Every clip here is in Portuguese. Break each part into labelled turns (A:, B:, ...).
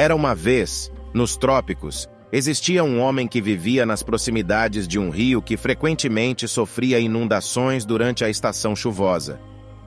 A: Era uma vez, nos trópicos, existia um homem que vivia nas proximidades de um rio que frequentemente sofria inundações durante a estação chuvosa.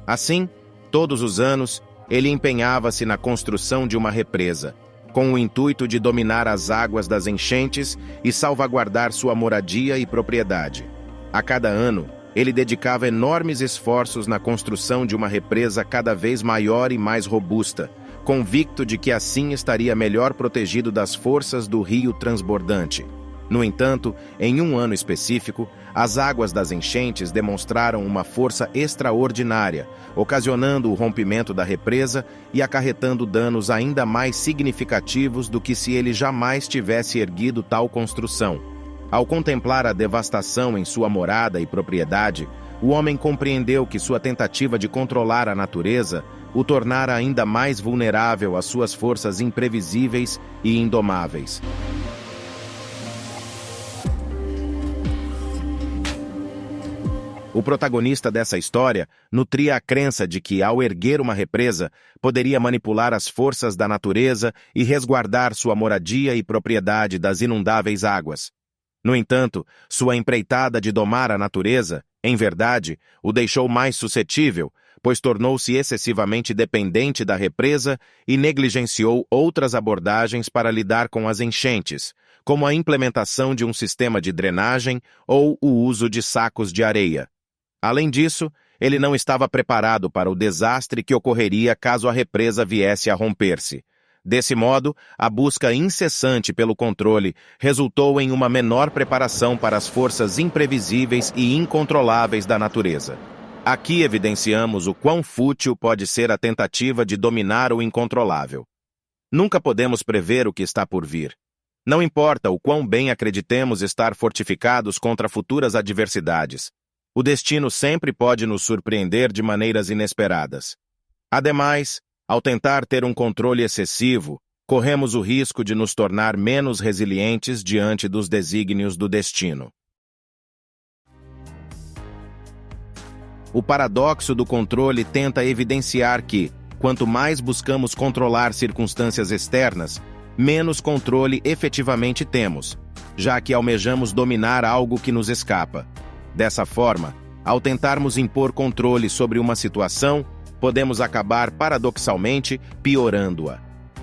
A: Assim, todos os anos, ele empenhava-se na construção de uma represa, com o intuito de dominar as águas das enchentes e salvaguardar sua moradia e propriedade. A cada ano, ele dedicava enormes esforços na construção de uma represa cada vez maior e mais robusta, convicto de que assim estaria melhor protegido das forças do rio transbordante. No entanto, em um ano específico, as águas das enchentes demonstraram uma força extraordinária, ocasionando o rompimento da represa e acarretando danos ainda mais significativos do que se ele jamais tivesse erguido tal construção. Ao contemplar a devastação em sua morada e propriedade, o homem compreendeu que sua tentativa de controlar a natureza o tornara ainda mais vulnerável às suas forças imprevisíveis e indomáveis. O protagonista dessa história nutria a crença de que, ao erguer uma represa, poderia manipular as forças da natureza e resguardar sua moradia e propriedade das inundáveis águas. No entanto, sua empreitada de domar a natureza, em verdade, o deixou mais suscetível, pois tornou-se excessivamente dependente da represa e negligenciou outras abordagens para lidar com as enchentes, como a implementação de um sistema de drenagem ou o uso de sacos de areia. Além disso, ele não estava preparado para o desastre que ocorreria caso a represa viesse a romper-se. Desse modo, a busca incessante pelo controle resultou em uma menor preparação para as forças imprevisíveis e incontroláveis da natureza. Aqui evidenciamos o quão fútil pode ser a tentativa de dominar o incontrolável. Nunca podemos prever o que está por vir. Não importa o quão bem acreditemos estar fortificados contra futuras adversidades. O destino sempre pode nos surpreender de maneiras inesperadas. Ademais, ao tentar ter um controle excessivo, corremos o risco de nos tornar menos resilientes diante dos desígnios do destino. O paradoxo do controle tenta evidenciar que, quanto mais buscamos controlar circunstâncias externas, menos controle efetivamente temos, já que almejamos dominar algo que nos escapa. Dessa forma, ao tentarmos impor controle sobre uma situação, podemos acabar, paradoxalmente, piorando-a.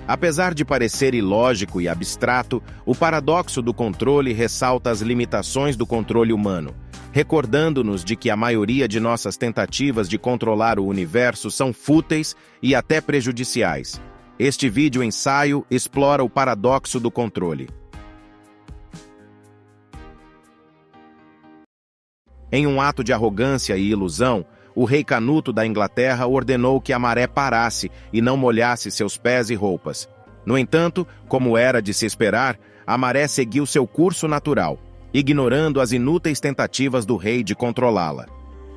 A: Apesar de parecer ilógico e abstrato, o paradoxo do controle ressalta as limitações do controle humano, recordando-nos de que a maioria de nossas tentativas de controlar o universo são fúteis e até prejudiciais. Este vídeo-ensaio explora o paradoxo do controle. Em um ato de arrogância e ilusão, o rei Canuto da Inglaterra ordenou que a maré parasse e não molhasse seus pés e roupas. No entanto, como era de se esperar, a maré seguiu seu curso natural, ignorando as inúteis tentativas do rei de controlá-la.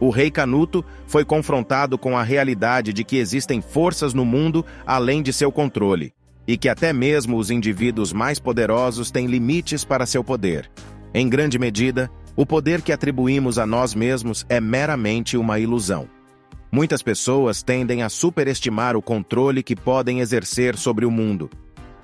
A: O rei Canuto foi confrontado com a realidade de que existem forças no mundo além de seu controle, e que até mesmo os indivíduos mais poderosos têm limites para seu poder. Em grande medida, o poder que atribuímos a nós mesmos é meramente uma ilusão. Muitas pessoas tendem a superestimar o controle que podem exercer sobre o mundo.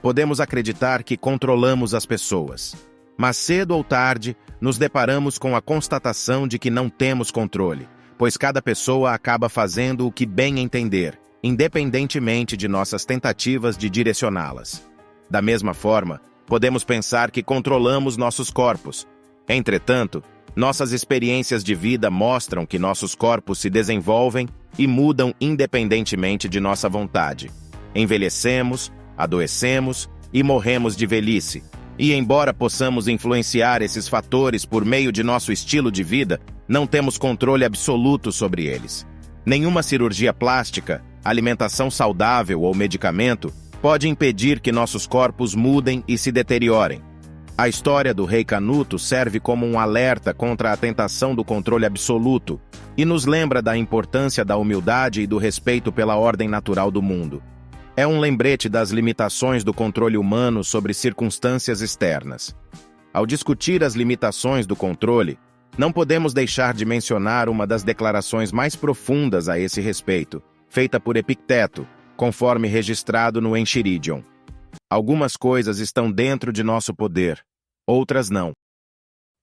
A: Podemos acreditar que controlamos as pessoas, mas cedo ou tarde nos deparamos com a constatação de que não temos controle, pois cada pessoa acaba fazendo o que bem entender, independentemente de nossas tentativas de direcioná-las. Da mesma forma, podemos pensar que controlamos nossos corpos. Entretanto, nossas experiências de vida mostram que nossos corpos se desenvolvem e mudam independentemente de nossa vontade. Envelhecemos, adoecemos e morremos de velhice. E embora possamos influenciar esses fatores por meio de nosso estilo de vida, não temos controle absoluto sobre eles. Nenhuma cirurgia plástica, alimentação saudável ou medicamento pode impedir que nossos corpos mudem e se deteriorem. A história do rei Canuto serve como um alerta contra a tentação do controle absoluto e nos lembra da importância da humildade e do respeito pela ordem natural do mundo. É um lembrete das limitações do controle humano sobre circunstâncias externas. Ao discutir as limitações do controle, não podemos deixar de mencionar uma das declarações mais profundas a esse respeito, feita por Epicteto, conforme registrado no Enchiridion. Algumas coisas estão dentro de nosso poder, outras não.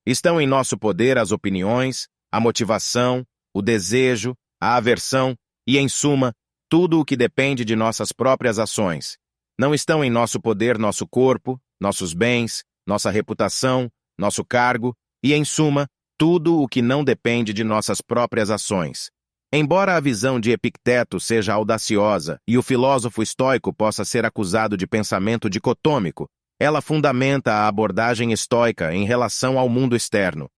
A: Estão em nosso poder as opiniões, a motivação, o desejo, a aversão e, em suma, tudo o que depende de nossas próprias ações. Não estão em nosso poder nosso corpo, nossos bens, nossa reputação, nosso cargo e, em suma, tudo o que não depende de nossas próprias ações. Embora a visão de Epicteto seja audaciosa e o filósofo estoico possa ser acusado de pensamento dicotômico, ela fundamenta a abordagem estoica em relação ao mundo externo.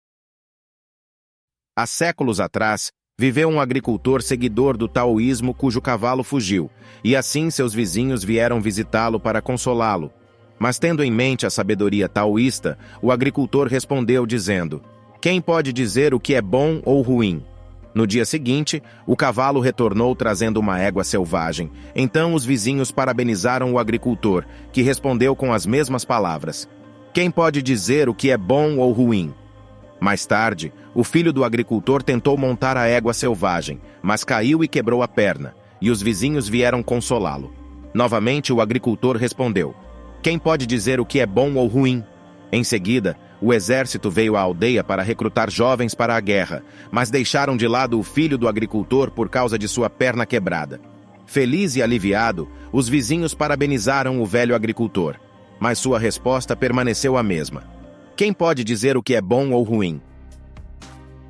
A: Há séculos atrás, viveu um agricultor seguidor do taoísmo cujo cavalo fugiu, e assim seus vizinhos vieram visitá-lo para consolá-lo. Mas tendo em mente a sabedoria taoísta, o agricultor respondeu dizendo: "Quem pode dizer o que é bom ou ruim?" No dia seguinte, o cavalo retornou trazendo uma égua selvagem. Então os vizinhos parabenizaram o agricultor, que respondeu com as mesmas palavras: "Quem pode dizer o que é bom ou ruim?" Mais tarde, o filho do agricultor tentou montar a égua selvagem, mas caiu e quebrou a perna, e os vizinhos vieram consolá-lo. Novamente o agricultor respondeu: "Quem pode dizer o que é bom ou ruim?" Em seguida, o exército veio à aldeia para recrutar jovens para a guerra, mas deixaram de lado o filho do agricultor por causa de sua perna quebrada. Feliz e aliviado, os vizinhos parabenizaram o velho agricultor, mas sua resposta permaneceu a mesma: "Quem pode dizer o que é bom ou ruim?"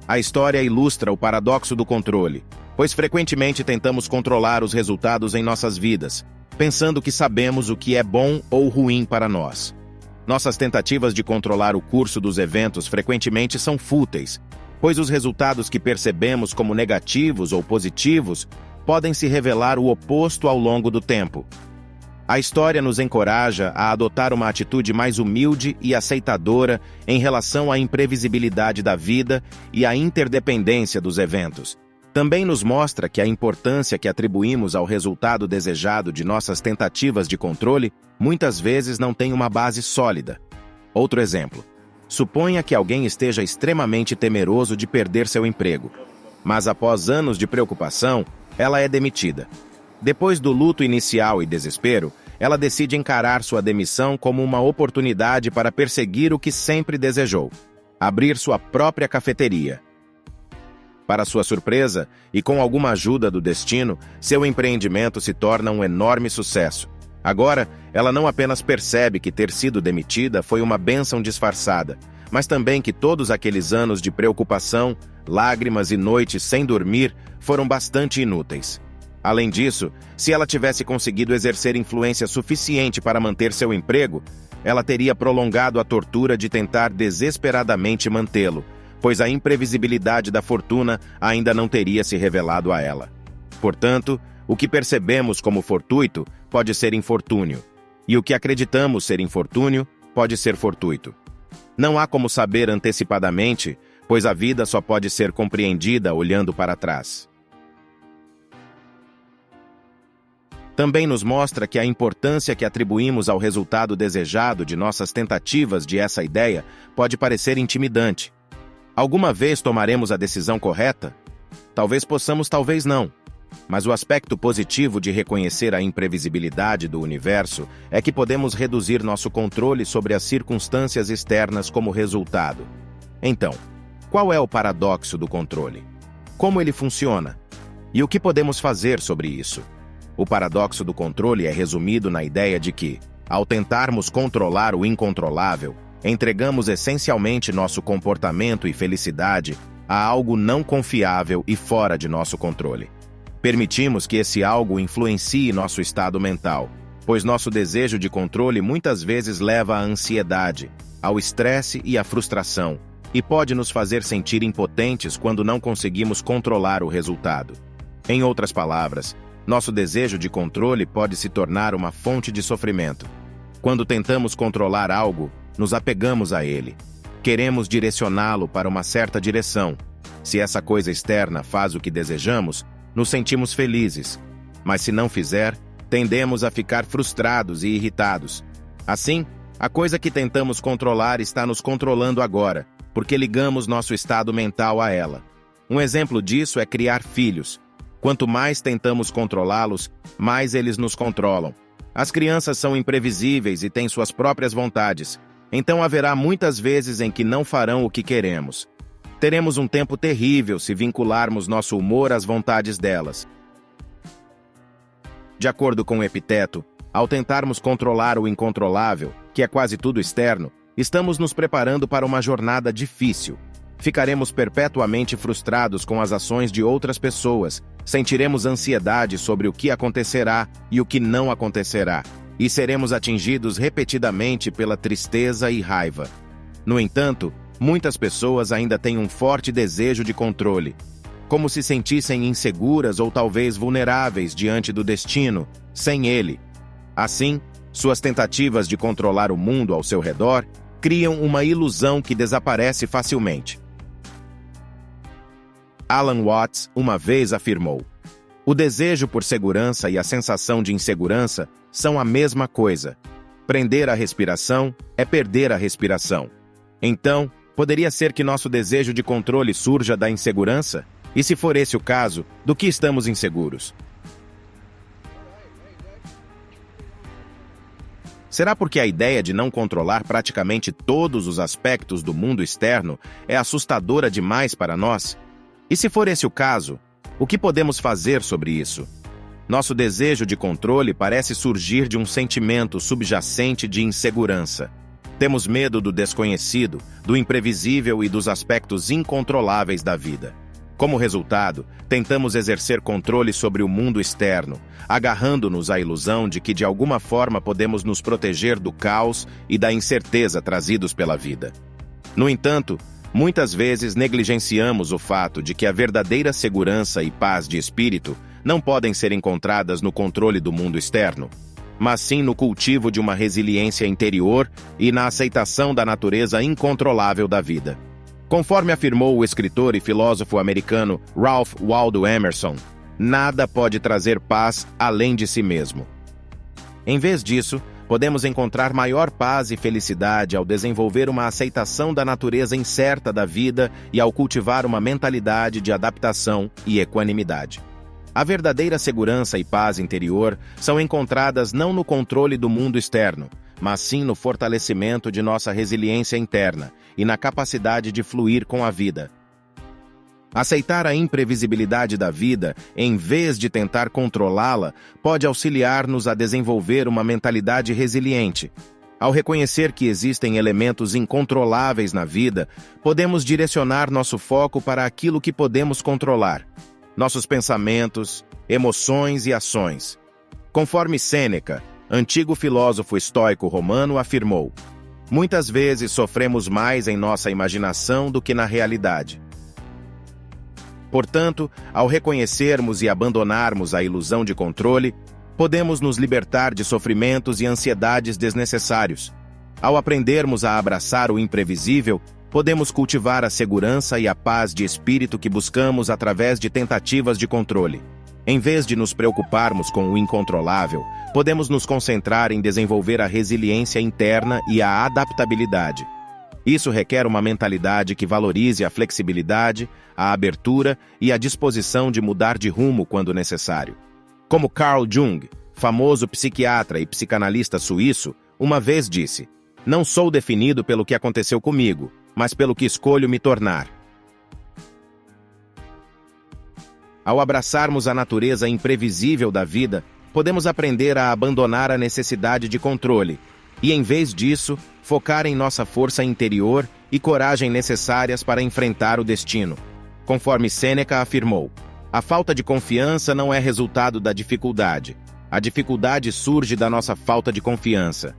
A: A história ilustra o paradoxo do controle, pois frequentemente tentamos controlar os resultados em nossas vidas, pensando que sabemos o que é bom ou ruim para nós. Nossas tentativas de controlar o curso dos eventos frequentemente são fúteis, pois os resultados que percebemos como negativos ou positivos podem se revelar o oposto ao longo do tempo. A história nos encoraja a adotar uma atitude mais humilde e aceitadora em relação à imprevisibilidade da vida e à interdependência dos eventos. Também nos mostra que a importância que atribuímos ao resultado desejado de nossas tentativas de controle muitas vezes não tem uma base sólida. Outro exemplo: suponha que alguém esteja extremamente temeroso de perder seu emprego, mas após anos de preocupação, ela é demitida. Depois do luto inicial e desespero, ela decide encarar sua demissão como uma oportunidade para perseguir o que sempre desejou: abrir sua própria cafeteria. Para sua surpresa, e com alguma ajuda do destino, seu empreendimento se torna um enorme sucesso. Agora, ela não apenas percebe que ter sido demitida foi uma bênção disfarçada, mas também que todos aqueles anos de preocupação, lágrimas e noites sem dormir foram bastante inúteis. Além disso, se ela tivesse conseguido exercer influência suficiente para manter seu emprego, ela teria prolongado a tortura de tentar desesperadamente mantê-lo, pois a imprevisibilidade da fortuna ainda não teria se revelado a ela. Portanto, o que percebemos como fortuito pode ser infortúnio, e o que acreditamos ser infortúnio pode ser fortuito. Não há como saber antecipadamente, pois a vida só pode ser compreendida olhando para trás. Também nos mostra que a importância que atribuímos ao resultado desejado de nossas tentativas de essa ideia pode parecer intimidante. Alguma vez tomaremos a decisão correta? Talvez possamos, talvez não. Mas o aspecto positivo de reconhecer a imprevisibilidade do universo é que podemos reduzir nosso controle sobre as circunstâncias externas como resultado. Então, qual é o paradoxo do controle? Como ele funciona? E o que podemos fazer sobre isso? O paradoxo do controle é resumido na ideia de que, ao tentarmos controlar o incontrolável, entregamos essencialmente nosso comportamento e felicidade a algo não confiável e fora de nosso controle. Permitimos que esse algo influencie nosso estado mental, pois nosso desejo de controle muitas vezes leva à ansiedade, ao estresse e à frustração, e pode nos fazer sentir impotentes quando não conseguimos controlar o resultado. Em outras palavras, nosso desejo de controle pode se tornar uma fonte de sofrimento. Quando tentamos controlar algo, nos apegamos a ele. Queremos direcioná-lo para uma certa direção. Se essa coisa externa faz o que desejamos, nos sentimos felizes. Mas se não fizer, tendemos a ficar frustrados e irritados. Assim, a coisa que tentamos controlar está nos controlando agora, porque ligamos nosso estado mental a ela. Um exemplo disso é criar filhos. Quanto mais tentamos controlá-los, mais eles nos controlam. As crianças são imprevisíveis e têm suas próprias vontades, então haverá muitas vezes em que não farão o que queremos. Teremos um tempo terrível se vincularmos nosso humor às vontades delas. De acordo com Epiteto, ao tentarmos controlar o incontrolável, que é quase tudo externo, estamos nos preparando para uma jornada difícil. Ficaremos perpetuamente frustrados com as ações de outras pessoas, sentiremos ansiedade sobre o que acontecerá e o que não acontecerá, e seremos atingidos repetidamente pela tristeza e raiva. No entanto, muitas pessoas ainda têm um forte desejo de controle, como se sentissem inseguras ou talvez vulneráveis diante do destino, sem ele. Assim, suas tentativas de controlar o mundo ao seu redor criam uma ilusão que desaparece facilmente. Alan Watts uma vez afirmou: "O desejo por segurança e a sensação de insegurança são a mesma coisa. Prender a respiração é perder a respiração." Então, poderia ser que nosso desejo de controle surja da insegurança? E se for esse o caso, do que estamos inseguros? Será porque a ideia de não controlar praticamente todos os aspectos do mundo externo é assustadora demais para nós? E se for esse o caso, o que podemos fazer sobre isso? Nosso desejo de controle parece surgir de um sentimento subjacente de insegurança. Temos medo do desconhecido, do imprevisível e dos aspectos incontroláveis da vida. Como resultado, tentamos exercer controle sobre o mundo externo, agarrando-nos à ilusão de que de alguma forma podemos nos proteger do caos e da incerteza trazidos pela vida. No entanto, muitas vezes negligenciamos o fato de que a verdadeira segurança e paz de espírito não podem ser encontradas no controle do mundo externo, mas sim no cultivo de uma resiliência interior e na aceitação da natureza incontrolável da vida. Conforme afirmou o escritor e filósofo americano Ralph Waldo Emerson, nada pode trazer paz além de si mesmo. Em vez disso, podemos encontrar maior paz e felicidade ao desenvolver uma aceitação da natureza incerta da vida e ao cultivar uma mentalidade de adaptação e equanimidade. A verdadeira segurança e paz interior são encontradas não no controle do mundo externo, mas sim no fortalecimento de nossa resiliência interna e na capacidade de fluir com a vida. Aceitar a imprevisibilidade da vida, em vez de tentar controlá-la, pode auxiliar-nos a desenvolver uma mentalidade resiliente. Ao reconhecer que existem elementos incontroláveis na vida, podemos direcionar nosso foco para aquilo que podemos controlar: nossos pensamentos, emoções e ações. Conforme Sêneca, antigo filósofo estoico romano, afirmou: "Muitas vezes sofremos mais em nossa imaginação do que na realidade." Portanto, ao reconhecermos e abandonarmos a ilusão de controle, podemos nos libertar de sofrimentos e ansiedades desnecessários. Ao aprendermos a abraçar o imprevisível, podemos cultivar a segurança e a paz de espírito que buscamos através de tentativas de controle. Em vez de nos preocuparmos com o incontrolável, podemos nos concentrar em desenvolver a resiliência interna e a adaptabilidade. Isso requer uma mentalidade que valorize a flexibilidade, a abertura e a disposição de mudar de rumo quando necessário. Como Carl Jung, famoso psiquiatra e psicanalista suíço, uma vez disse: "Não sou definido pelo que aconteceu comigo, mas pelo que escolho me tornar." Ao abraçarmos a natureza imprevisível da vida, podemos aprender a abandonar a necessidade de controle e, em vez disso, focar em nossa força interior e coragem necessárias para enfrentar o destino. Conforme Sêneca afirmou: "A falta de confiança não é resultado da dificuldade. A dificuldade surge da nossa falta de confiança."